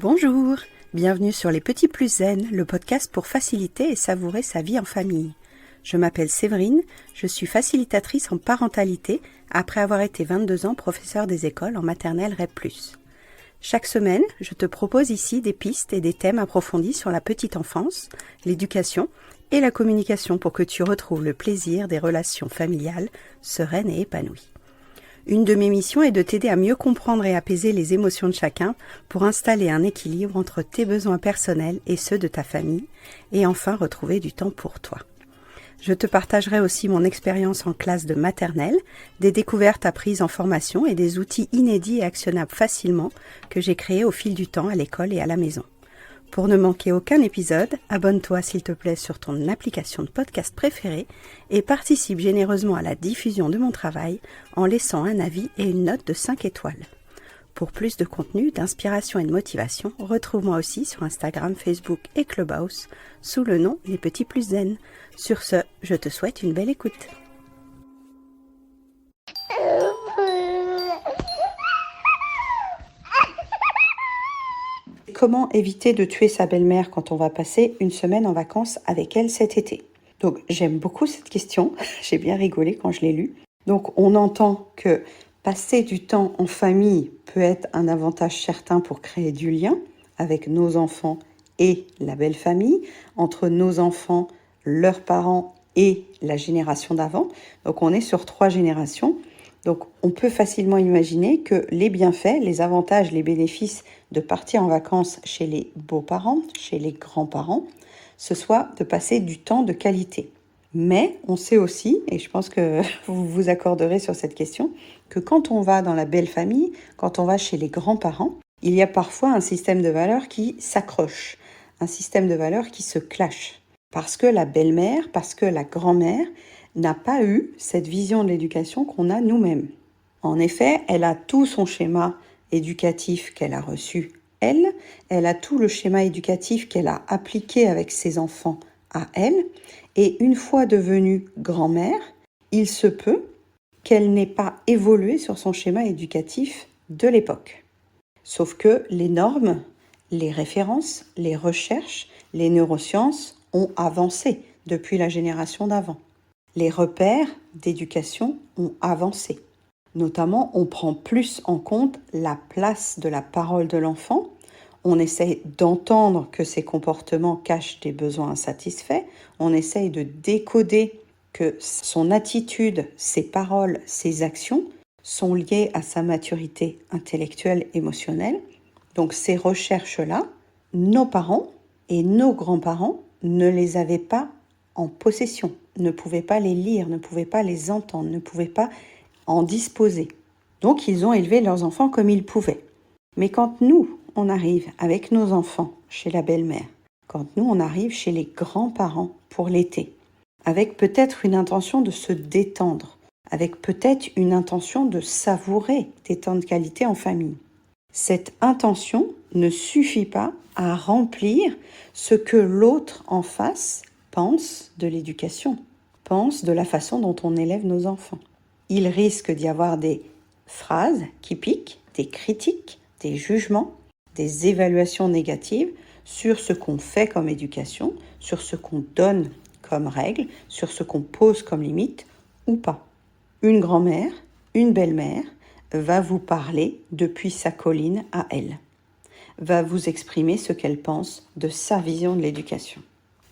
Bonjour, bienvenue sur Les Petits Plus Zen, le podcast pour faciliter et savourer sa vie en famille. Je m'appelle Séverine, je suis facilitatrice en parentalité après avoir été 22 ans professeure des écoles en maternelle REP+. Chaque semaine, je te propose ici des pistes et des thèmes approfondis sur la petite enfance, l'éducation et la communication pour que tu retrouves le plaisir des relations familiales sereines et épanouies. Une de mes missions est de t'aider à mieux comprendre et apaiser les émotions de chacun pour installer un équilibre entre tes besoins personnels et ceux de ta famille et enfin retrouver du temps pour toi. Je te partagerai aussi mon expérience en classe de maternelle, des découvertes apprises en formation et des outils inédits et actionnables facilement que j'ai créés au fil du temps à l'école et à la maison. Pour ne manquer aucun épisode, abonne-toi s'il te plaît sur ton application de podcast préférée et participe généreusement à la diffusion de mon travail en laissant un avis et une note de 5 étoiles. Pour plus de contenu, d'inspiration et de motivation, retrouve-moi aussi sur Instagram, Facebook et Clubhouse sous le nom Les Petits Plus Zen. Sur ce, je te souhaite une belle écoute. Comment éviter de tuer sa belle-mère quand on va passer une semaine en vacances avec elle cet été? Donc j'aime beaucoup cette question, j'ai bien rigolé quand je l'ai lue. Donc on entend que passer du temps en famille peut être un avantage certain pour créer du lien avec nos enfants et la belle famille, entre nos enfants, leurs parents et la génération d'avant. Donc on est sur 3 générations. Donc on peut facilement imaginer que les bienfaits, les avantages, les bénéfices de partir en vacances chez les beaux-parents, chez les grands-parents, ce soit de passer du temps de qualité. Mais on sait aussi, et je pense que vous vous accorderez sur cette question, que quand on va dans la belle famille, quand on va chez les grands-parents, il y a parfois un système de valeurs qui s'accroche, un système de valeurs qui se clash. Parce que la belle-mère, parce que la grand-mère n'a pas eu cette vision de l'éducation qu'on a nous-mêmes. En effet, elle a tout son schéma éducatif qu'elle a reçu, elle a tout le schéma éducatif qu'elle a appliqué avec ses enfants à elle, et une fois devenue grand-mère, il se peut qu'elle n'ait pas évolué sur son schéma éducatif de l'époque. Sauf que les normes, les références, les recherches, les neurosciences ont avancé depuis la génération d'avant. Les repères d'éducation ont avancé. Notamment, on prend plus en compte la place de la parole de l'enfant. On essaye d'entendre que ses comportements cachent des besoins insatisfaits. On essaye de décoder que son attitude, ses paroles, ses actions sont liées à sa maturité intellectuelle, émotionnelle. Donc ces recherches-là, nos parents et nos grands-parents ne les avaient pas en possession, ne pouvaient pas les lire, ne pouvaient pas les entendre, ne pouvaient pas en disposer. Donc ils ont élevé leurs enfants comme ils pouvaient. Mais quand nous, on arrive avec nos enfants chez la belle-mère, quand nous, on arrive chez les grands-parents pour l'été, avec peut-être une intention de se détendre, avec peut-être une intention de savourer des temps de qualité en famille, cette intention ne suffit pas à remplir ce que l'autre en face pense de l'éducation, pense de la façon dont on élève nos enfants. Il risque d'y avoir des phrases qui piquent, des critiques, des jugements, des évaluations négatives sur ce qu'on fait comme éducation, sur ce qu'on donne comme règle, sur ce qu'on pose comme limite ou pas. Une grand-mère, une belle-mère va vous parler depuis sa colline à elle, va vous exprimer ce qu'elle pense de sa vision de l'éducation.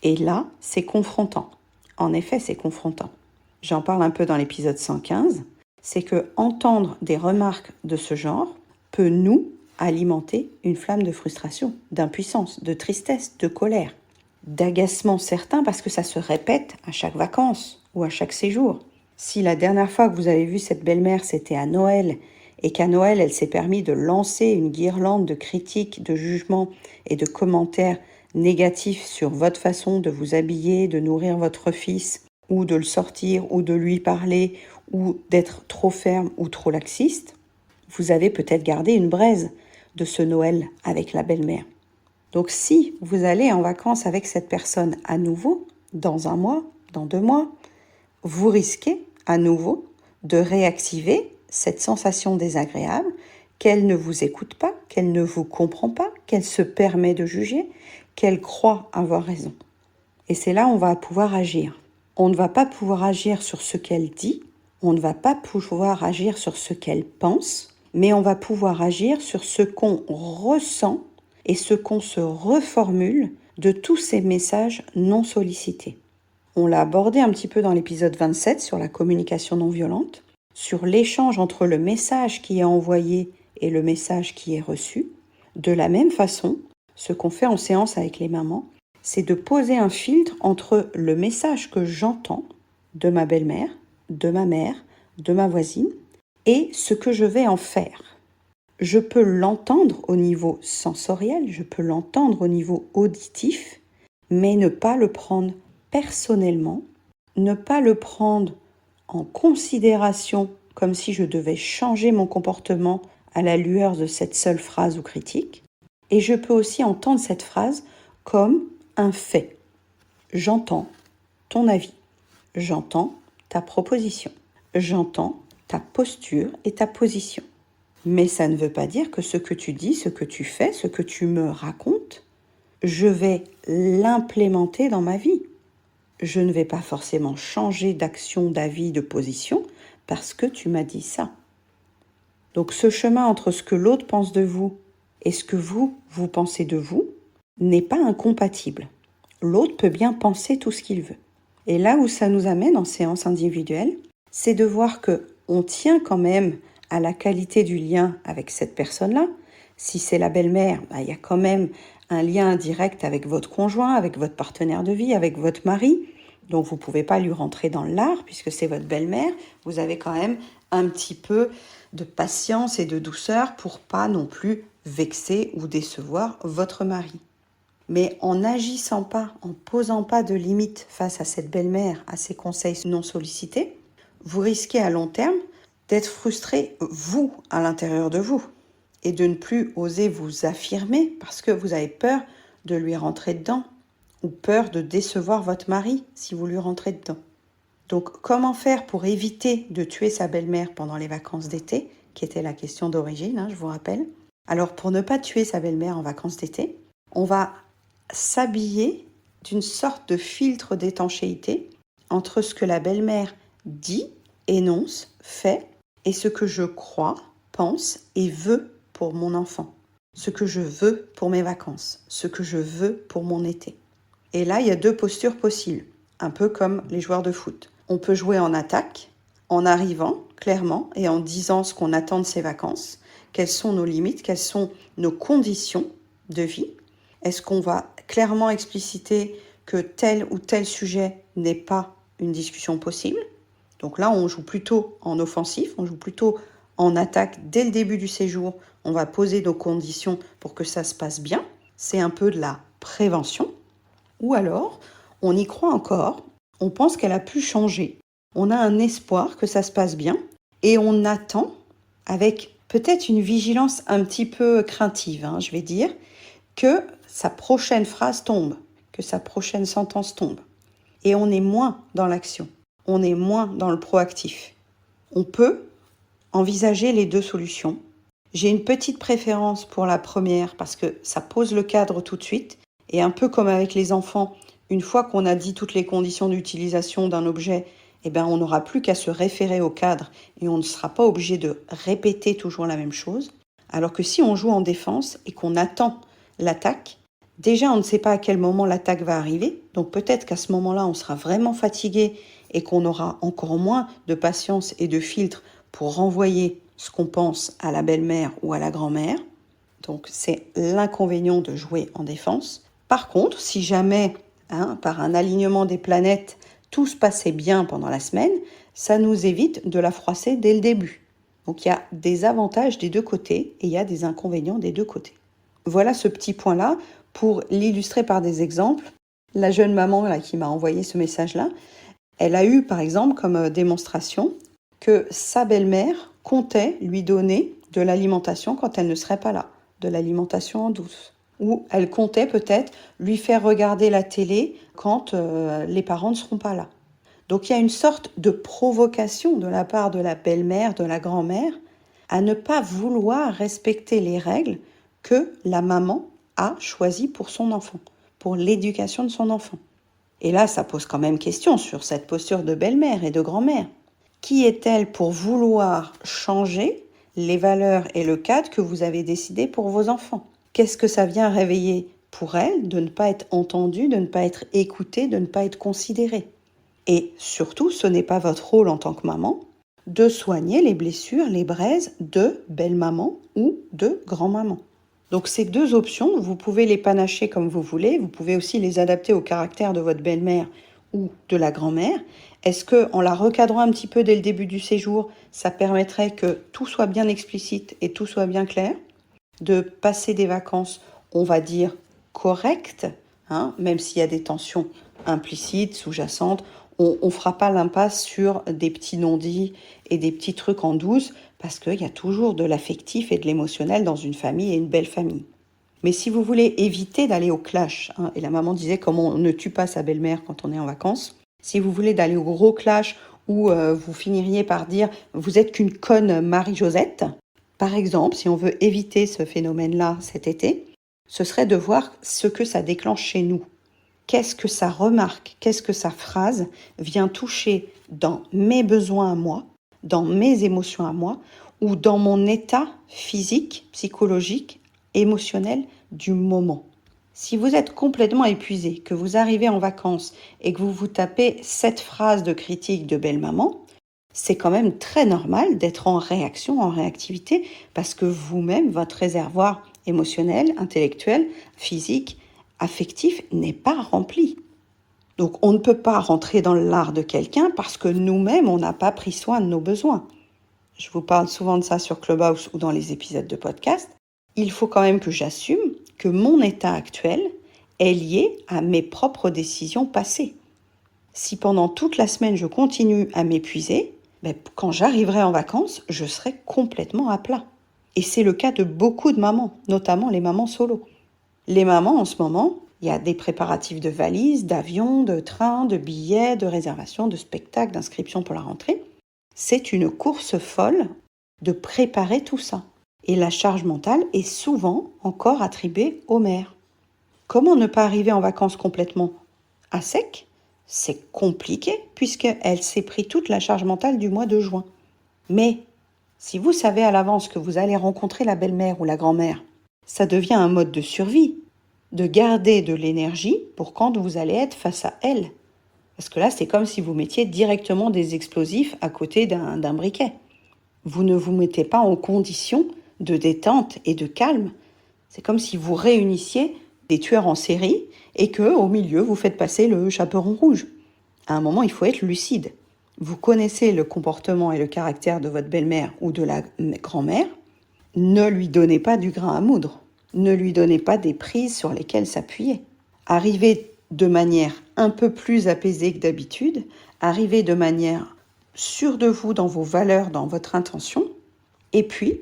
Et là, c'est confrontant. En effet, c'est confrontant. J'en parle un peu dans l'épisode 115. C'est que entendre des remarques de ce genre peut nous alimenter une flamme de frustration, d'impuissance, de tristesse, de colère, d'agacement certain parce que ça se répète à chaque vacances ou à chaque séjour. Si la dernière fois que vous avez vu cette belle-mère, c'était à Noël, et qu'à Noël, elle s'est permis de lancer une guirlande de critiques, de jugements et de commentaires négatifs sur votre façon de vous habiller, de nourrir votre fils, ou de le sortir, ou de lui parler, ou d'être trop ferme ou trop laxiste, vous avez peut-être gardé une braise de ce Noël avec la belle-mère. Donc si vous allez en vacances avec cette personne à nouveau, dans 1 mois, dans 2 mois, vous risquez à nouveau de réactiver cette sensation désagréable qu'elle ne vous écoute pas, qu'elle ne vous comprend pas, qu'elle se permet de juger, qu'elle croit avoir raison. Et c'est là où on va pouvoir agir. On ne va pas pouvoir agir sur ce qu'elle dit, on ne va pas pouvoir agir sur ce qu'elle pense, mais on va pouvoir agir sur ce qu'on ressent et ce qu'on se reformule de tous ces messages non sollicités. On l'a abordé un petit peu dans l'épisode 27 sur la communication non violente, sur l'échange entre le message qui est envoyé et le message qui est reçu. De la même façon, ce qu'on fait en séance avec les mamans, c'est de poser un filtre entre le message que j'entends de ma belle-mère, de ma mère, de ma voisine, et ce que je vais en faire. Je peux l'entendre au niveau sensoriel, je peux l'entendre au niveau auditif, mais ne pas le prendre personnellement, ne pas le prendre en considération comme si je devais changer mon comportement à la lueur de cette seule phrase ou critique. Et je peux aussi entendre cette phrase comme un fait. J'entends ton avis, j'entends ta proposition, j'entends ta posture et ta position. Mais ça ne veut pas dire que ce que tu dis, ce que tu fais, ce que tu me racontes, je vais l'implémenter dans ma vie. Je ne vais pas forcément changer d'action, d'avis, de position parce que tu m'as dit ça. Donc ce chemin entre ce que l'autre pense de vous et ce que vous pensez de vous n'est pas incompatible. L'autre peut bien penser tout ce qu'il veut. Et là où ça nous amène en séance individuelle, c'est de voir qu'on tient quand même à la qualité du lien avec cette personne-là. Si c'est la belle-mère, il y a quand même un lien direct avec votre conjoint, avec votre partenaire de vie, avec votre mari. Donc vous ne pouvez pas lui rentrer dans l'art puisque c'est votre belle-mère. Vous avez quand même un petit peu de patience et de douceur pour pas non plus vexer ou décevoir votre mari. Mais en n'agissant pas, en posant pas de limites face à cette belle-mère, à ses conseils non sollicités, vous risquez à long terme d'être frustré, vous, à l'intérieur de vous, et de ne plus oser vous affirmer parce que vous avez peur de lui rentrer dedans, ou peur de décevoir votre mari si vous lui rentrez dedans. Donc, comment faire pour éviter de tuer sa belle-mère pendant les vacances d'été, qui était la question d'origine, je vous rappelle. Alors, pour ne pas tuer sa belle-mère en vacances d'été, on va s'habiller d'une sorte de filtre d'étanchéité entre ce que la belle-mère dit, énonce, fait, et ce que je crois, pense et veux pour mon enfant, ce que je veux pour mes vacances, ce que je veux pour mon été. Et là, il y a deux postures possibles, un peu comme les joueurs de foot. On peut jouer en attaque, en arrivant clairement et en disant ce qu'on attend de ses vacances, quelles sont nos limites, quelles sont nos conditions de vie. Est-ce qu'on va clairement expliciter que tel ou tel sujet n'est pas une discussion possible ? Donc là, on joue plutôt en offensif, on joue plutôt en attaque dès le début du séjour. On va poser nos conditions pour que ça se passe bien. C'est un peu de la prévention. Ou alors, on y croit encore, on pense qu'elle a pu changer. On a un espoir que ça se passe bien et on attend avec peut-être une vigilance un petit peu craintive, je vais dire, que sa prochaine phrase tombe, que sa prochaine sentence tombe. Et on est moins dans l'action, on est moins dans le proactif. On peut envisager les deux solutions. J'ai une petite préférence pour la première parce que ça pose le cadre tout de suite. Et un peu comme avec les enfants, une fois qu'on a dit toutes les conditions d'utilisation d'un objet, on n'aura plus qu'à se référer au cadre et on ne sera pas obligé de répéter toujours la même chose. Alors que si on joue en défense et qu'on attend l'attaque, déjà on ne sait pas à quel moment l'attaque va arriver. Donc peut-être qu'à ce moment-là, on sera vraiment fatigué et qu'on aura encore moins de patience et de filtre pour renvoyer ce qu'on pense à la belle-mère ou à la grand-mère. Donc c'est l'inconvénient de jouer en défense. Par contre, si jamais, par un alignement des planètes, tout se passait bien pendant la semaine, ça nous évite de la froisser dès le début. Donc il y a des avantages des deux côtés et il y a des inconvénients des deux côtés. Voilà ce petit point-là pour l'illustrer par des exemples. La jeune maman là, qui m'a envoyé ce message-là, elle a eu par exemple comme démonstration que sa belle-mère comptait lui donner de l'alimentation quand elle ne serait pas là, de l'alimentation en douce. Ou elle comptait peut-être lui faire regarder la télé quand les parents ne seront pas là. Donc il y a une sorte de provocation de la part de la belle-mère, de la grand-mère, à ne pas vouloir respecter les règles que la maman a choisi pour son enfant, pour l'éducation de son enfant. Et là, ça pose quand même question sur cette posture de belle-mère et de grand-mère. Qui est-elle pour vouloir changer les valeurs et le cadre que vous avez décidé pour vos enfants? Qu'est-ce que ça vient réveiller pour elle de ne pas être entendue, de ne pas être écoutée, de ne pas être considérée? Et surtout, ce n'est pas votre rôle en tant que maman de soigner les blessures, les braises de belle-maman ou de grand-maman. Donc ces deux options, vous pouvez les panacher comme vous voulez, vous pouvez aussi les adapter au caractère de votre belle-mère ou de la grand-mère. Est-ce qu'en la recadrant un petit peu dès le début du séjour, ça permettrait que tout soit bien explicite et tout soit bien clair? De passer des vacances, on va dire, correctes, même s'il y a des tensions implicites, sous-jacentes, on ne fera pas l'impasse sur des petits non-dits et des petits trucs en douce, parce qu'il y a toujours de l'affectif et de l'émotionnel dans une famille et une belle famille. Mais si vous voulez éviter d'aller au clash, et la maman disait comment on ne tue pas sa belle-mère quand on est en vacances, si vous voulez d'aller au gros clash où vous finiriez par dire « vous êtes qu'une conne Marie-Josette », par exemple, si on veut éviter ce phénomène-là cet été, ce serait de voir ce que ça déclenche chez nous. Qu'est-ce que sa remarque, qu'est-ce que sa phrase vient toucher dans mes besoins à moi, dans mes émotions à moi, ou dans mon état physique, psychologique, émotionnel du moment. Si vous êtes complètement épuisé, que vous arrivez en vacances et que vous vous tapez cette phrase de critique de belle-maman, c'est quand même très normal d'être en réaction, en réactivité, parce que vous-même, votre réservoir émotionnel, intellectuel, physique, affectif n'est pas rempli. Donc on ne peut pas rentrer dans l'art de quelqu'un parce que nous-mêmes, on n'a pas pris soin de nos besoins. Je vous parle souvent de ça sur Clubhouse ou dans les épisodes de podcast. Il faut quand même que j'assume que mon état actuel est lié à mes propres décisions passées. Si pendant toute la semaine je continue à m'épuiser, quand j'arriverai en vacances, je serai complètement à plat. Et c'est le cas de beaucoup de mamans, notamment les mamans solo. Les mamans, en ce moment, il y a des préparatifs de valises, d'avions, de trains, de billets, de réservations, de spectacles, d'inscriptions pour la rentrée. C'est une course folle de préparer tout ça. Et la charge mentale est souvent encore attribuée aux mères. Comment ne pas arriver en vacances complètement à sec? C'est compliqué puisqu'elle s'est pris toute la charge mentale du mois de juin. Mais si vous savez à l'avance que vous allez rencontrer la belle-mère ou la grand-mère, ça devient un mode de survie, de garder de l'énergie pour quand vous allez être face à elle. Parce que là, c'est comme si vous mettiez directement des explosifs à côté d'un briquet. Vous ne vous mettez pas en condition de détente et de calme. C'est comme si vous réunissiez des tueurs en série et qu'au milieu, vous faites passer le chaperon rouge. À un moment, il faut être lucide. Vous connaissez le comportement et le caractère de votre belle-mère ou de la grand-mère. Ne lui donnez pas du grain à moudre. Ne lui donnez pas des prises sur lesquelles s'appuyer. Arrivez de manière un peu plus apaisée que d'habitude. Arrivez de manière sûre de vous dans vos valeurs, dans votre intention. Et puis,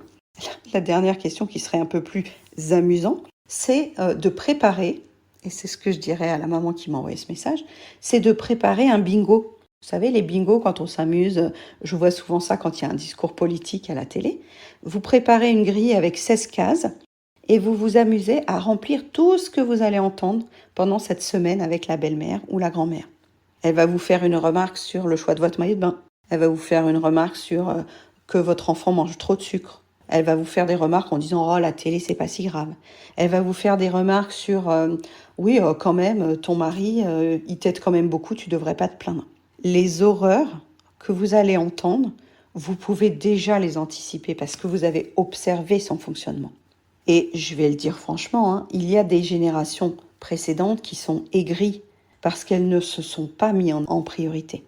la dernière question qui serait un peu plus amusante, c'est de préparer, et c'est ce que je dirais à la maman qui m'a envoyé ce message, c'est de préparer un bingo. Vous savez, les bingos, quand on s'amuse, je vois souvent ça quand il y a un discours politique à la télé. Vous préparez une grille avec 16 cases et vous vous amusez à remplir tout ce que vous allez entendre pendant cette semaine avec la belle-mère ou la grand-mère. Elle va vous faire une remarque sur le choix de votre maillot de bain. Elle va vous faire une remarque sur que votre enfant mange trop de sucre. Elle va vous faire des remarques en disant « Oh, la télé, c'est pas si grave ». Elle va vous faire des remarques sur « Oui, quand même, ton mari, il t'aide quand même beaucoup, tu devrais pas te plaindre ». Les horreurs que vous allez entendre, vous pouvez déjà les anticiper parce que vous avez observé son fonctionnement. Et je vais le dire franchement, il y a des générations précédentes qui sont aigries parce qu'elles ne se sont pas mises en priorité.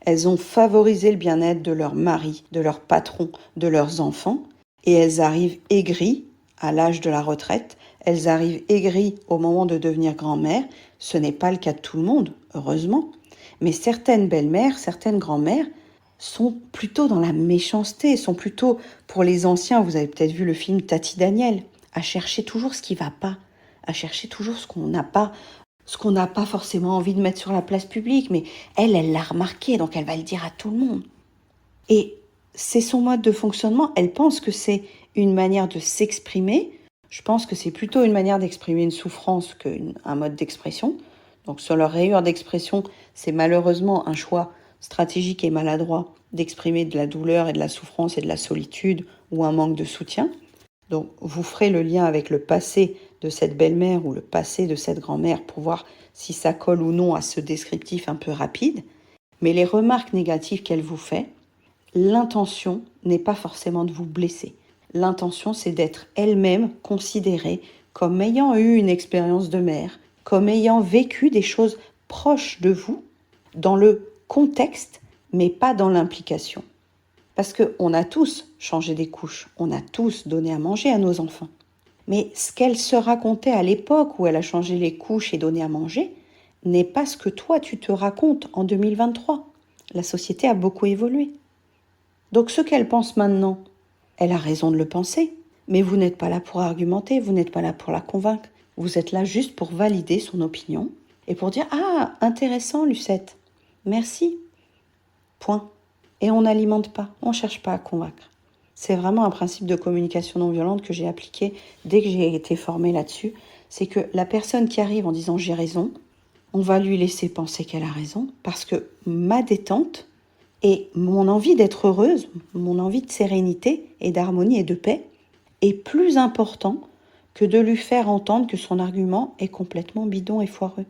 Elles ont favorisé le bien-être de leur mari, de leur patron, de leurs enfants, et elles arrivent aigries à l'âge de la retraite, elles arrivent aigries au moment de devenir grand-mère. Ce n'est pas le cas de tout le monde, heureusement, mais certaines belles-mères, certaines grand-mères sont plutôt dans la méchanceté, sont plutôt, pour les anciens, vous avez peut-être vu le film Tati Daniel, à chercher toujours ce qui ne va pas, à chercher toujours ce qu'on n'a pas forcément envie de mettre sur la place publique, mais elle l'a remarqué, donc elle va le dire à tout le monde. Et c'est son mode de fonctionnement, elle pense que c'est une manière de s'exprimer. Je pense que c'est plutôt une manière d'exprimer une souffrance qu'un mode d'expression. Donc sur leur rayure d'expression, c'est malheureusement un choix stratégique et maladroit d'exprimer de la douleur et de la souffrance et de la solitude ou un manque de soutien. Donc vous ferez le lien avec le passé de cette belle-mère ou le passé de cette grand-mère pour voir si ça colle ou non à ce descriptif un peu rapide. Mais les remarques négatives qu'elle vous fait, l'intention n'est pas forcément de vous blesser. L'intention, c'est d'être elle-même considérée comme ayant eu une expérience de mère, comme ayant vécu des choses proches de vous, dans le contexte, mais pas dans l'implication. Parce qu'on a tous changé des couches, on a tous donné à manger à nos enfants. Mais ce qu'elle se racontait à l'époque où elle a changé les couches et donné à manger, n'est pas ce que toi tu te racontes en 2023. La société a beaucoup évolué. Donc ce qu'elle pense maintenant, elle a raison de le penser, mais vous n'êtes pas là pour argumenter, vous n'êtes pas là pour la convaincre. Vous êtes là juste pour valider son opinion et pour dire « Ah, intéressant Lucette, merci ». Point. Et on n'alimente pas, on ne cherche pas à convaincre. C'est vraiment un principe de communication non violente que j'ai appliqué dès que j'ai été formée là-dessus. C'est que la personne qui arrive en disant « j'ai raison », on va lui laisser penser qu'elle a raison parce que ma détente et mon envie d'être heureuse, mon envie de sérénité et d'harmonie et de paix est plus important que de lui faire entendre que son argument est complètement bidon et foireux.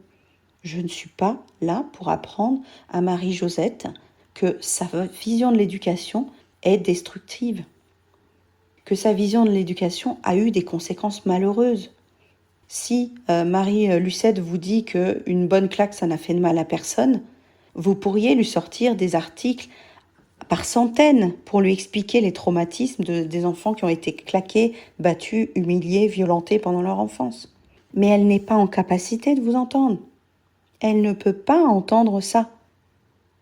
Je ne suis pas là pour apprendre à Marie-Josette que sa vision de l'éducation est destructive, que sa vision de l'éducation a eu des conséquences malheureuses. Si Marie-Lucette vous dit qu'une bonne claque, ça n'a fait de mal à personne, vous pourriez lui sortir des articles par centaines pour lui expliquer les traumatismes des enfants qui ont été claqués, battus, humiliés, violentés pendant leur enfance. Mais elle n'est pas en capacité de vous entendre. Elle ne peut pas entendre ça.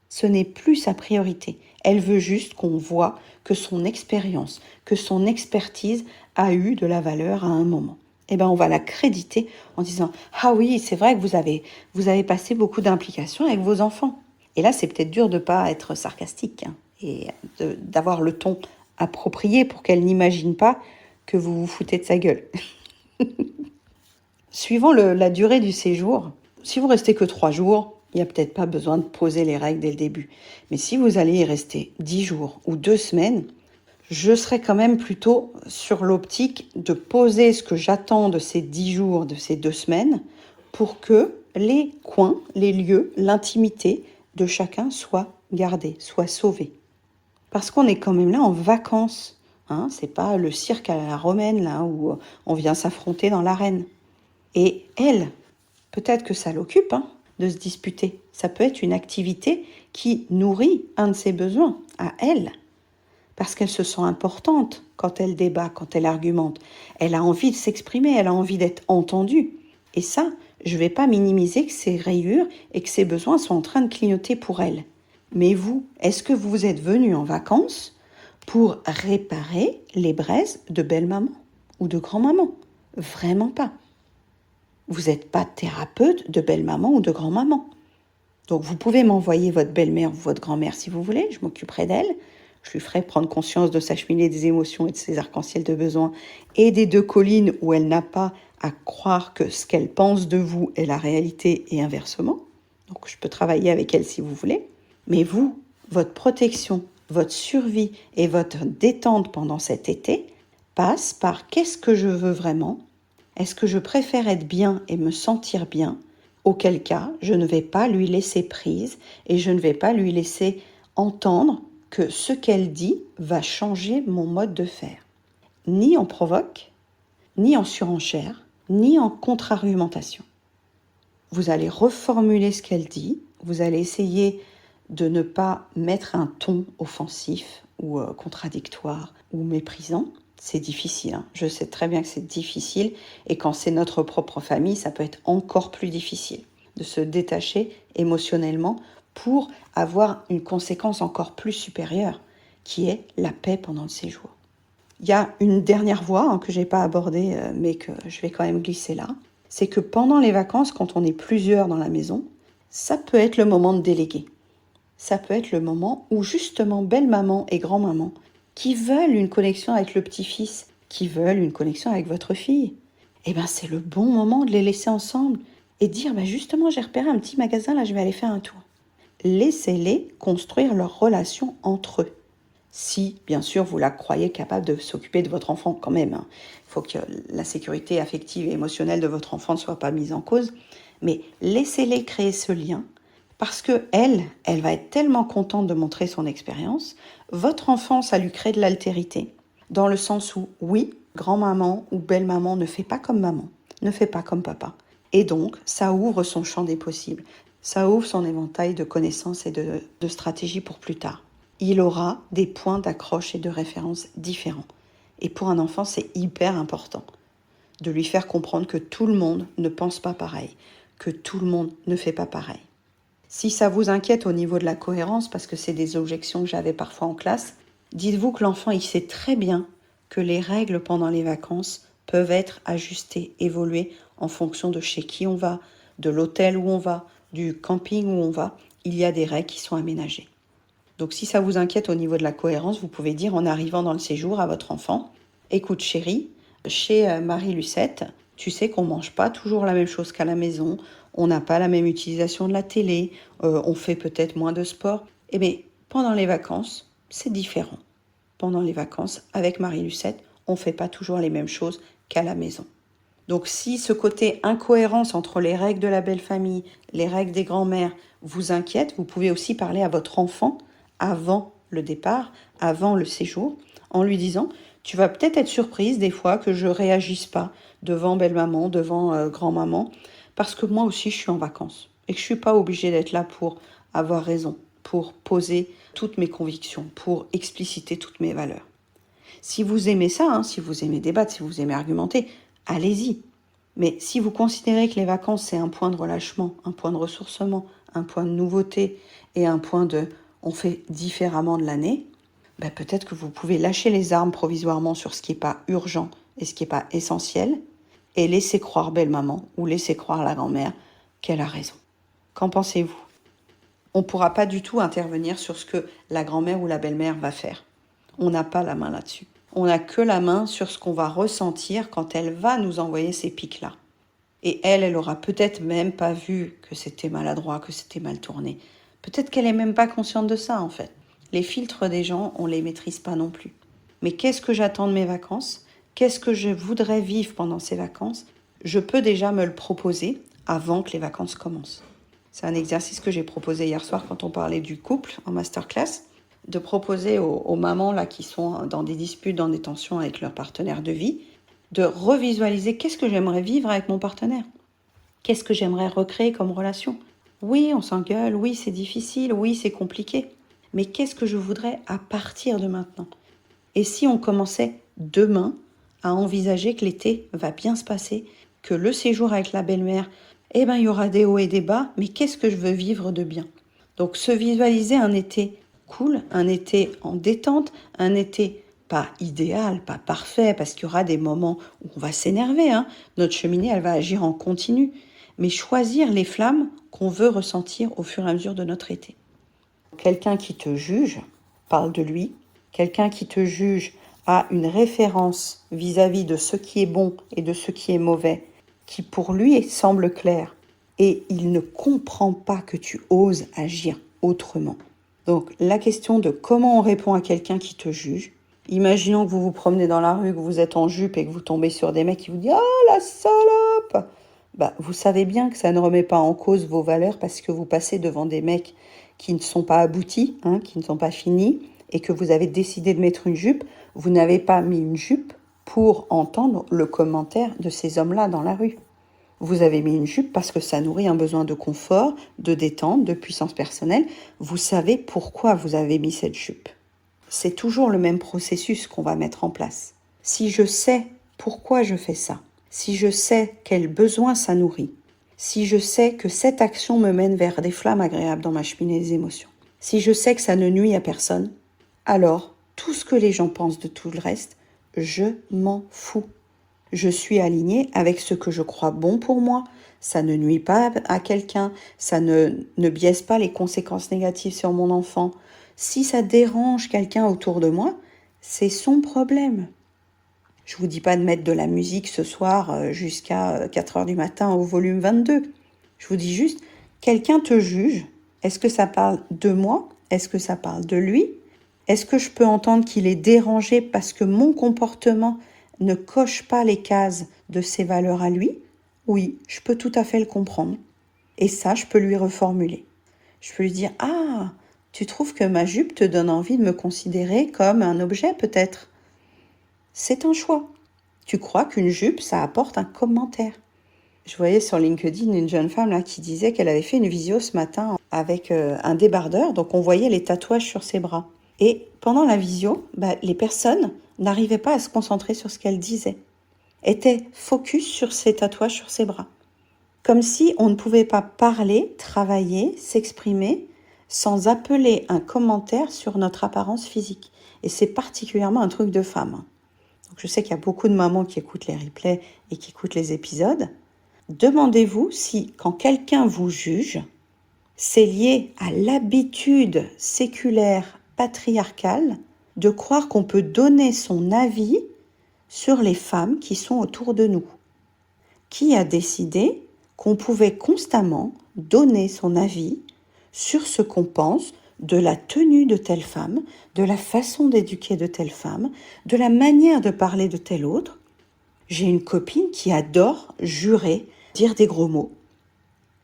Ce n'est plus sa priorité. Elle veut juste qu'on voit que son expérience, que son expertise a eu de la valeur à un moment. Eh bien, on va la créditer en disant « Ah oui, c'est vrai que vous avez passé beaucoup d'implications avec vos enfants. » Et là, c'est peut-être dur de ne pas être sarcastique et d'avoir le ton approprié pour qu'elle n'imagine pas que vous vous foutez de sa gueule. Suivant la durée du séjour, si vous restez que 3 jours, il n'y a peut-être pas besoin de poser les règles dès le début. Mais si vous allez y rester 10 jours ou 2 semaines, je serais quand même plutôt sur l'optique de poser ce que j'attends de ces 10 jours, de ces 2 semaines, pour que les coins, les lieux, l'intimité de chacun soient gardés, soient sauvés. Parce qu'on est quand même là en vacances. C'est pas le cirque à la romaine, là, où on vient s'affronter dans l'arène. Et elle, peut-être que ça l'occupe, de se disputer. Ça peut être une activité qui nourrit un de ses besoins, à elle. Parce qu'elle se sent importante quand elle débat, quand elle argumente. Elle a envie de s'exprimer, elle a envie d'être entendue. Et ça, je ne vais pas minimiser que ses rayures et que ses besoins sont en train de clignoter pour elle. Mais vous, est-ce que vous êtes venu en vacances pour réparer les braises de belle-maman ou de grand-maman? Vraiment pas. Vous n'êtes pas thérapeute de belle-maman ou de grand-maman. Donc vous pouvez m'envoyer votre belle-mère ou votre grand-mère si vous voulez, je m'occuperai d'elle. Je lui ferai prendre conscience de sa cheminée des émotions et de ses arcs-en-ciel de besoins et des 2 collines où elle n'a pas à croire que ce qu'elle pense de vous est la réalité et inversement. Donc je peux travailler avec elle si vous voulez. Mais vous, votre protection, votre survie et votre détente pendant cet été passe par qu'est-ce que je veux vraiment? Est-ce que je préfère être bien et me sentir bien? Auquel cas, je ne vais pas lui laisser prise et je ne vais pas lui laisser entendre que ce qu'elle dit va changer mon mode de faire. Ni en provoque, ni en surenchère, ni en contre-argumentation. Vous allez reformuler ce qu'elle dit, vous allez essayer de ne pas mettre un ton offensif ou contradictoire ou méprisant. C'est difficile, je sais très bien que c'est difficile et quand c'est notre propre famille, ça peut être encore plus difficile de se détacher émotionnellement pour avoir une conséquence encore plus supérieure qui est la paix pendant le séjour. Il y a une dernière voie que je n'ai pas abordée mais que je vais quand même glisser là, c'est que pendant les vacances, quand on est plusieurs dans la maison, ça peut être le moment de déléguer. Ça peut être le moment où justement belle-maman et grand-maman qui veulent une connexion avec le petit-fils, qui veulent une connexion avec votre fille, eh ben c'est le bon moment de les laisser ensemble et dire justement j'ai repéré un petit magasin, là je vais aller faire un tour. Laissez-les construire leur relation entre eux. Si, bien sûr, vous la croyez capable de s'occuper de votre enfant quand même. Il faut que la sécurité affective et émotionnelle de votre enfant ne soit pas mise en cause. Mais laissez-les créer ce lien parce que elle va être tellement contente de montrer son expérience. Votre enfant, ça lui crée de l'altérité. Dans le sens où, oui, grand-maman ou belle-maman ne fait pas comme maman, ne fait pas comme papa. Et donc, ça ouvre son champ des possibles. Ça ouvre son éventail de connaissances et de stratégies pour plus tard. Il aura des points d'accroche et de référence différents. Et pour un enfant, c'est hyper important de lui faire comprendre que tout le monde ne pense pas pareil, que tout le monde ne fait pas pareil. Si ça vous inquiète au niveau de la cohérence, parce que c'est des objections que j'avais parfois en classe, dites-vous que l'enfant, il sait très bien que les règles pendant les vacances peuvent être ajustées, évoluées en fonction de chez qui on va, de l'hôtel où on va, du camping où on va. Il y a des règles qui sont aménagées. Donc si ça vous inquiète au niveau de la cohérence, vous pouvez dire en arrivant dans le séjour à votre enfant, écoute chérie, chez Marie-Lucette, tu sais qu'on ne mange pas toujours la même chose qu'à la maison, on n'a pas la même utilisation de la télé, on fait peut-être moins de sport. Eh bien, pendant les vacances, c'est différent. Pendant les vacances, avec Marie-Lucette, on ne fait pas toujours les mêmes choses qu'à la maison. Donc si ce côté incohérence entre les règles de la belle famille, les règles des grands-mères vous inquiète, vous pouvez aussi parler à votre enfant avant le départ, avant le séjour, en lui disant « Tu vas peut-être être surprise des fois que je réagisse pas devant belle-maman, devant grand-maman, parce que moi aussi je suis en vacances et que je suis pas obligée d'être là pour avoir raison, pour poser toutes mes convictions, pour expliciter toutes mes valeurs. » Si vous aimez ça, si vous aimez débattre, si vous aimez argumenter, allez-y. Mais si vous considérez que les vacances, c'est un point de relâchement, un point de ressourcement, un point de nouveauté et un point de « on fait différemment de l'année », peut-être que vous pouvez lâcher les armes provisoirement sur ce qui n'est pas urgent et ce qui n'est pas essentiel et laisser croire belle-maman ou laisser croire la grand-mère qu'elle a raison. Qu'en pensez-vous ? On ne pourra pas du tout intervenir sur ce que la grand-mère ou la belle-mère va faire. On n'a pas la main là-dessus. On n'a que la main sur ce qu'on va ressentir quand elle va nous envoyer ces pics-là. Et elle aura peut-être même pas vu que c'était maladroit, que c'était mal tourné. Peut-être qu'elle est même pas consciente de ça, en fait. Les filtres des gens, on les maîtrise pas non plus. Mais qu'est-ce que j'attends de mes vacances ? Qu'est-ce que je voudrais vivre pendant ces vacances ? Je peux déjà me le proposer avant que les vacances commencent. C'est un exercice que j'ai proposé hier soir quand on parlait du couple en masterclass, de proposer aux mamans là, qui sont dans des disputes, dans des tensions avec leur partenaire de vie, de revisualiser qu'est-ce que j'aimerais vivre avec mon partenaire. Qu'est-ce que j'aimerais recréer comme relation ? Oui, on s'engueule, oui, c'est difficile, oui, c'est compliqué. Mais qu'est-ce que je voudrais à partir de maintenant ? Et si on commençait demain à envisager que l'été va bien se passer, que le séjour avec la belle-mère, il y aura des hauts et des bas, mais qu'est-ce que je veux vivre de bien ? Donc se visualiser un été cool, un été en détente, un été pas idéal, pas parfait, parce qu'il y aura des moments où on va s'énerver. Notre cheminée, elle va agir en continu. Mais choisir les flammes qu'on veut ressentir au fur et à mesure de notre été. Quelqu'un qui te juge parle de lui. Quelqu'un qui te juge a une référence vis-à-vis de ce qui est bon et de ce qui est mauvais, qui pour lui semble clair. Et il ne comprend pas que tu oses agir autrement. Donc la question de comment on répond à quelqu'un qui te juge. Imaginons que vous vous promenez dans la rue, que vous êtes en jupe et que vous tombez sur des mecs qui vous disent « Oh la salope !» Vous savez bien que ça ne remet pas en cause vos valeurs parce que vous passez devant des mecs qui ne sont pas aboutis, qui ne sont pas finis, et que vous avez décidé de mettre une jupe. Vous n'avez pas mis une jupe pour entendre le commentaire de ces hommes-là dans la rue. Vous avez mis une jupe parce que ça nourrit un besoin de confort, de détente, de puissance personnelle. Vous savez pourquoi vous avez mis cette jupe. C'est toujours le même processus qu'on va mettre en place. Si je sais pourquoi je fais ça, si je sais quel besoin ça nourrit, si je sais que cette action me mène vers des flammes agréables dans ma cheminée des émotions, si je sais que ça ne nuit à personne, alors tout ce que les gens pensent de tout le reste, je m'en fous. Je suis alignée avec ce que je crois bon pour moi, ça ne nuit pas à quelqu'un, ça ne biaise pas les conséquences négatives sur mon enfant. Si ça dérange quelqu'un autour de moi, c'est son problème. Je vous dis pas de mettre de la musique ce soir jusqu'à 4 heures du matin au volume 22. Je vous dis juste, quelqu'un te juge. Est-ce que ça parle de moi? Est-ce que ça parle de lui? Est-ce que je peux entendre qu'il est dérangé parce que mon comportement ne coche pas les cases de ses valeurs à lui? Oui, je peux tout à fait le comprendre. Et ça, je peux lui reformuler. Je peux lui dire, ah, tu trouves que ma jupe te donne envie de me considérer comme un objet peut-être? C'est un choix. Tu crois qu'une jupe, ça apporte un commentaire. Je voyais sur LinkedIn une jeune femme là qui disait qu'elle avait fait une visio ce matin avec un débardeur, donc on voyait les tatouages sur ses bras. Et pendant la visio, les personnes n'arrivaient pas à se concentrer sur ce qu'elle disait, étaient focus sur ses tatouages sur ses bras. Comme si on ne pouvait pas parler, travailler, s'exprimer sans appeler un commentaire sur notre apparence physique. Et c'est particulièrement un truc de femme. Donc je sais qu'il y a beaucoup de mamans qui écoutent les replays et qui écoutent les épisodes. Demandez-vous si, quand quelqu'un vous juge, c'est lié à l'habitude séculaire, patriarcale, de croire qu'on peut donner son avis sur les femmes qui sont autour de nous. Qui a décidé qu'on pouvait constamment donner son avis sur ce qu'on pense de la tenue de telle femme, de la façon d'éduquer de telle femme, de la manière de parler de telle autre? J'ai une copine qui adore jurer, dire des gros mots.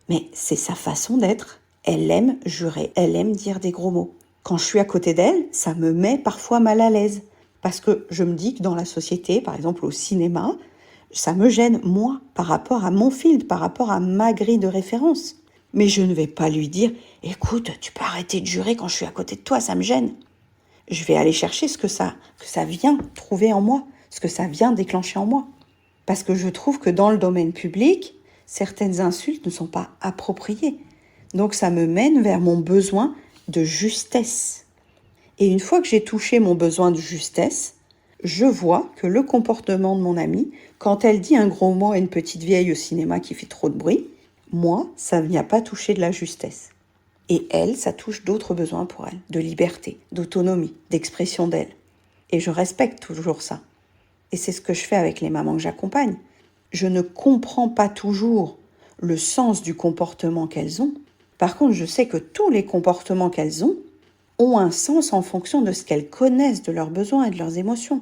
Mais c'est sa façon d'être. Elle aime jurer, elle aime dire des gros mots. Quand je suis à côté d'elle, ça me met parfois mal à l'aise. Parce que je me dis que dans la société, par exemple au cinéma, ça me gêne, moi, par rapport à mon film, par rapport à ma grille de référence. Mais je ne vais pas lui dire « Écoute, tu peux arrêter de jurer quand je suis à côté de toi, ça me gêne. » Je vais aller chercher ce que ça vient trouver en moi, ce que ça vient déclencher en moi. Parce que je trouve que dans le domaine public, certaines insultes ne sont pas appropriées. Donc ça me mène vers mon besoin de justesse. Et une fois que j'ai touché mon besoin de justesse, je vois que le comportement de mon amie, quand elle dit un gros mot à une petite vieille au cinéma qui fait trop de bruit, moi, ça ne vient pas toucher de la justesse. Et elle, ça touche d'autres besoins pour elle, de liberté, d'autonomie, d'expression d'elle. Et je respecte toujours ça. Et c'est ce que je fais avec les mamans que j'accompagne. Je ne comprends pas toujours le sens du comportement qu'elles ont. Par contre, je sais que tous les comportements qu'elles ont un sens en fonction de ce qu'elles connaissent de leurs besoins et de leurs émotions.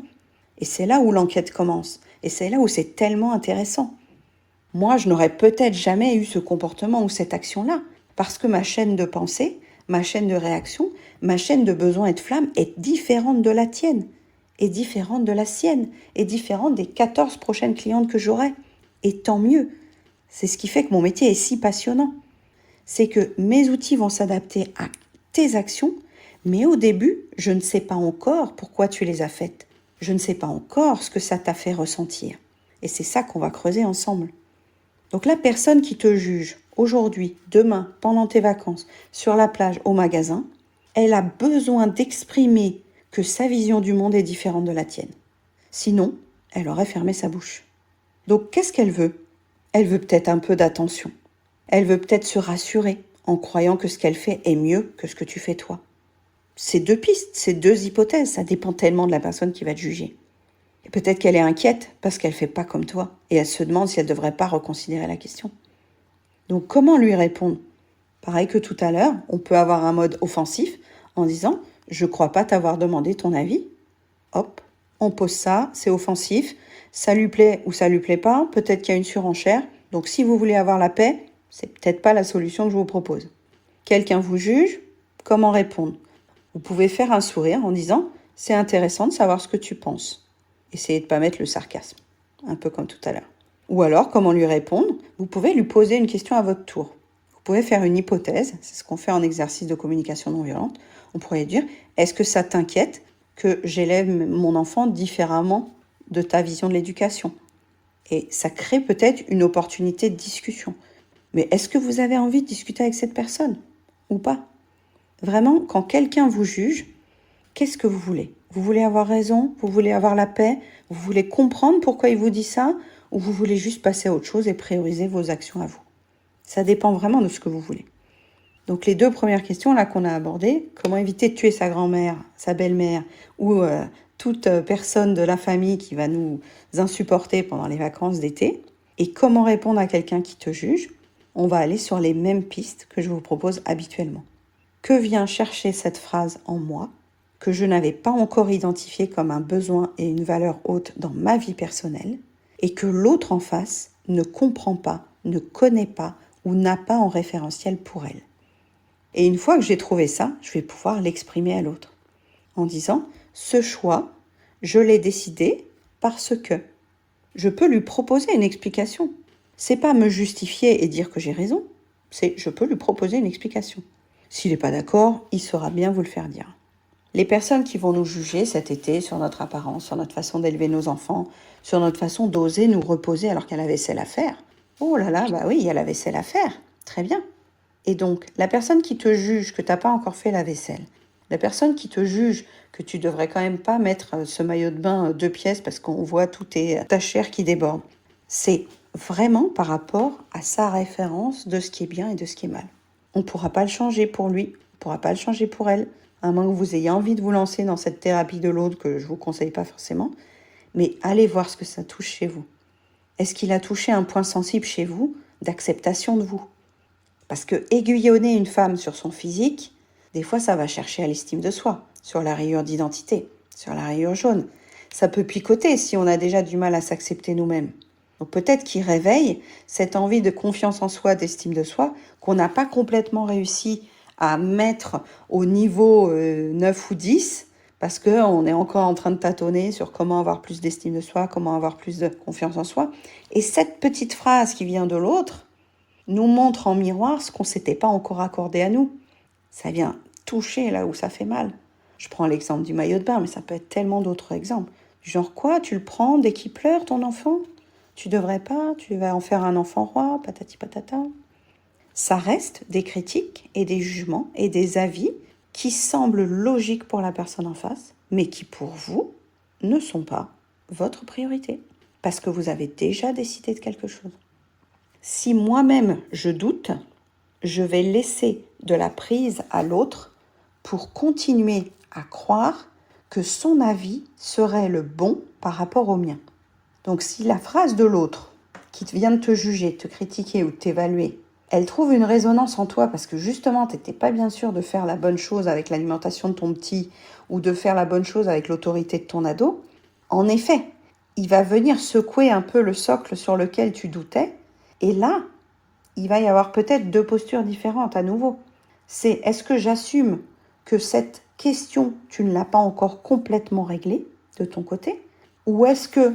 Et c'est là où l'enquête commence. Et c'est là où c'est tellement intéressant. Moi, je n'aurais peut-être jamais eu ce comportement ou cette action-là, parce que ma chaîne de pensée, ma chaîne de réaction, ma chaîne de besoin et de flamme est différente de la tienne, est différente de la sienne, est différente des 14 prochaines clientes que j'aurai. Et tant mieux. C'est ce qui fait que mon métier est si passionnant. C'est que mes outils vont s'adapter à tes actions, mais au début, je ne sais pas encore pourquoi tu les as faites. Je ne sais pas encore ce que ça t'a fait ressentir. Et c'est ça qu'on va creuser ensemble. Donc la personne qui te juge aujourd'hui, demain, pendant tes vacances, sur la plage, au magasin, elle a besoin d'exprimer que sa vision du monde est différente de la tienne. Sinon, elle aurait fermé sa bouche. Donc qu'est-ce qu'elle veut? Elle veut peut-être un peu d'attention. Elle veut peut-être se rassurer en croyant que ce qu'elle fait est mieux que ce que tu fais toi. C'est deux pistes, c'est deux hypothèses, ça dépend tellement de la personne qui va te juger. Et peut-être qu'elle est inquiète parce qu'elle ne fait pas comme toi et elle se demande si elle ne devrait pas reconsidérer la question. Donc comment lui répondre? Pareil que tout à l'heure, on peut avoir un mode offensif en disant « Je ne crois pas t'avoir demandé ton avis ». Hop, on pose ça, c'est offensif, ça lui plaît ou ça lui plaît pas, peut-être qu'il y a une surenchère. Donc si vous voulez avoir la paix, c'est peut-être pas la solution que je vous propose. Quelqu'un vous juge, comment répondre? Vous pouvez faire un sourire en disant « C'est intéressant de savoir ce que tu penses ». Essayez de ne pas mettre le sarcasme, un peu comme tout à l'heure. Ou alors, comment lui répondre? Vous pouvez lui poser une question à votre tour. Vous pouvez faire une hypothèse, c'est ce qu'on fait en exercice de communication non violente. On pourrait dire, est-ce que ça t'inquiète que j'élève mon enfant différemment de ta vision de l'éducation? Et ça crée peut-être une opportunité de discussion. Mais est-ce que vous avez envie de discuter avec cette personne ou pas? Vraiment, quand quelqu'un vous juge, qu'est-ce que vous voulez? Vous voulez avoir raison? Vous voulez avoir la paix? Vous voulez comprendre pourquoi il vous dit ça? Ou vous voulez juste passer à autre chose et prioriser vos actions à vous? Ça dépend vraiment de ce que vous voulez. Donc les deux premières questions là qu'on a abordées, comment éviter de tuer sa grand-mère, sa belle-mère ou toute personne de la famille qui va nous insupporter pendant les vacances d'été. Et comment répondre à quelqu'un qui te juge? On va aller sur les mêmes pistes que je vous propose habituellement. Que vient chercher cette phrase en moi que je n'avais pas encore identifié comme un besoin et une valeur haute dans ma vie personnelle et que l'autre en face ne comprend pas, ne connaît pas ou n'a pas en référentiel pour elle. Et une fois que j'ai trouvé ça, je vais pouvoir l'exprimer à l'autre en disant « ce choix, je l'ai décidé parce que ». Je peux lui proposer une explication. C'est pas me justifier et dire que j'ai raison, c'est je peux lui proposer une explication. S'il n'est pas d'accord, il saura bien vous le faire dire. Les personnes qui vont nous juger cet été sur notre apparence, sur notre façon d'élever nos enfants, sur notre façon d'oser nous reposer alors qu'il y a la vaisselle à faire. Oh là là, bah oui, il y a la vaisselle à faire. Très bien. Et donc, la personne qui te juge que tu n'as pas encore fait la vaisselle, la personne qui te juge que tu devrais quand même pas mettre ce maillot de bain 2 pièces parce qu'on voit ta chair qui déborde, c'est vraiment par rapport à sa référence de ce qui est bien et de ce qui est mal. On ne pourra pas le changer pour lui, on ne pourra pas le changer pour elle, à moins que vous ayez envie de vous lancer dans cette thérapie de l'autre que je ne vous conseille pas forcément, mais allez voir ce que ça touche chez vous. Est-ce qu'il a touché un point sensible chez vous d'acceptation de vous? Parce que aiguillonner une femme sur son physique, des fois ça va chercher à l'estime de soi, sur la rayure d'identité, sur la rayure jaune. Ça peut picoter si on a déjà du mal à s'accepter nous-mêmes. Donc peut-être qu'il réveille cette envie de confiance en soi, d'estime de soi, qu'on n'a pas complètement réussi à mettre au niveau 9 ou 10, parce qu'on est encore en train de tâtonner sur comment avoir plus d'estime de soi, comment avoir plus de confiance en soi. Et cette petite phrase qui vient de l'autre nous montre en miroir ce qu'on ne s'était pas encore accordé à nous. Ça vient toucher là où ça fait mal. Je prends l'exemple du maillot de bain, mais ça peut être tellement d'autres exemples. Genre quoi, tu le prends dès qu'il pleure, ton enfant? Tu devrais pas, tu vas en faire un enfant roi, patati patata. Ça reste des critiques et des jugements et des avis qui semblent logiques pour la personne en face, mais qui pour vous ne sont pas votre priorité, parce que vous avez déjà décidé de quelque chose. Si moi-même je doute, je vais laisser de la prise à l'autre pour continuer à croire que son avis serait le bon par rapport au mien. Donc si la phrase de l'autre qui vient de te juger, te critiquer ou t'évaluer, elle trouve une résonance en toi parce que justement tu n'étais pas bien sûr de faire la bonne chose avec l'alimentation de ton petit ou de faire la bonne chose avec l'autorité de ton ado, en effet, il va venir secouer un peu le socle sur lequel tu doutais et là, il va y avoir peut-être 2 postures différentes à nouveau. C'est est-ce que j'assume que cette question, tu ne l'as pas encore complètement réglée de ton côté? Ou est-ce que,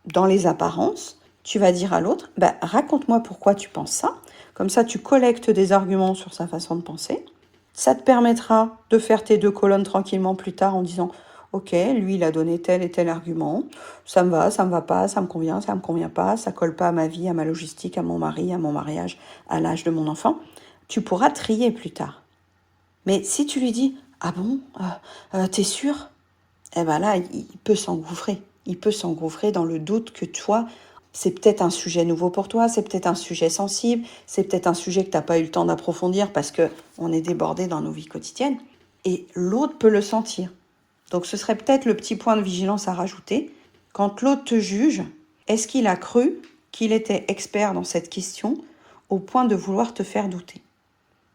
dans les apparences, tu vas dire à l'autre, raconte-moi pourquoi tu penses ça. Comme ça, tu collectes des arguments sur sa façon de penser. Ça te permettra de faire tes 2 colonnes tranquillement plus tard en disant ok, lui, il a donné tel et tel argument. Ça me va pas, ça me convient pas, ça colle pas à ma vie, à ma logistique, à mon mari, à mon mariage, à l'âge de mon enfant. Tu pourras trier plus tard. Mais si tu lui dis ah bon, t'es sûr? Eh ben là, il peut s'engouffrer. Il peut s'engouffrer dans le doute que toi, c'est peut-être un sujet nouveau pour toi, c'est peut-être un sujet sensible, c'est peut-être un sujet que tu n'as pas eu le temps d'approfondir parce qu'on est débordé dans nos vies quotidiennes. Et l'autre peut le sentir. Donc ce serait peut-être le petit point de vigilance à rajouter. Quand l'autre te juge, est-ce qu'il a cru qu'il était expert dans cette question au point de vouloir te faire douter?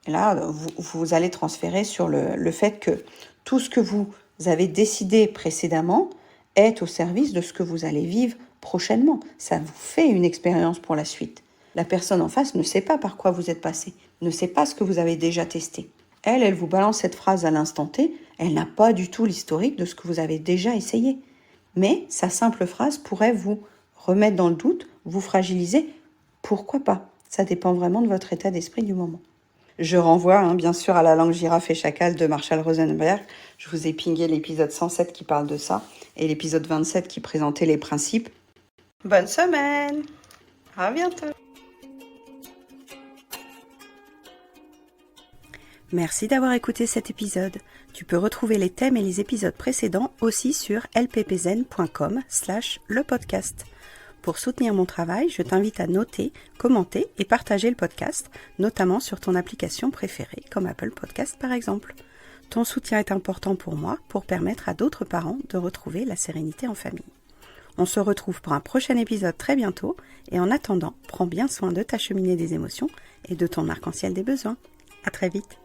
Et là, vous allez transférer sur le fait que tout ce que vous avez décidé précédemment est au service de ce que vous allez vivre prochainement. Ça vous fait une expérience pour la suite. La personne en face ne sait pas par quoi vous êtes passé, ne sait pas ce que vous avez déjà testé. Elle vous balance cette phrase à l'instant T, elle n'a pas du tout l'historique de ce que vous avez déjà essayé. Mais sa simple phrase pourrait vous remettre dans le doute, vous fragiliser. Pourquoi pas? Ça dépend vraiment de votre état d'esprit du moment. Je renvoie bien sûr à La langue girafe et chacal de Marshall Rosenberg. Je vous ai pingé l'épisode 107 qui parle de ça et l'épisode 27 qui présentait les principes. Bonne semaine! À bientôt! Merci d'avoir écouté cet épisode. Tu peux retrouver les thèmes et les épisodes précédents aussi sur lppzen.com/lepodcast. Pour soutenir mon travail, je t'invite à noter, commenter et partager le podcast, notamment sur ton application préférée, comme Apple Podcast par exemple. Ton soutien est important pour moi pour permettre à d'autres parents de retrouver la sérénité en famille. On se retrouve pour un prochain épisode très bientôt et en attendant, prends bien soin de ta cheminée des émotions et de ton arc-en-ciel des besoins. À très vite.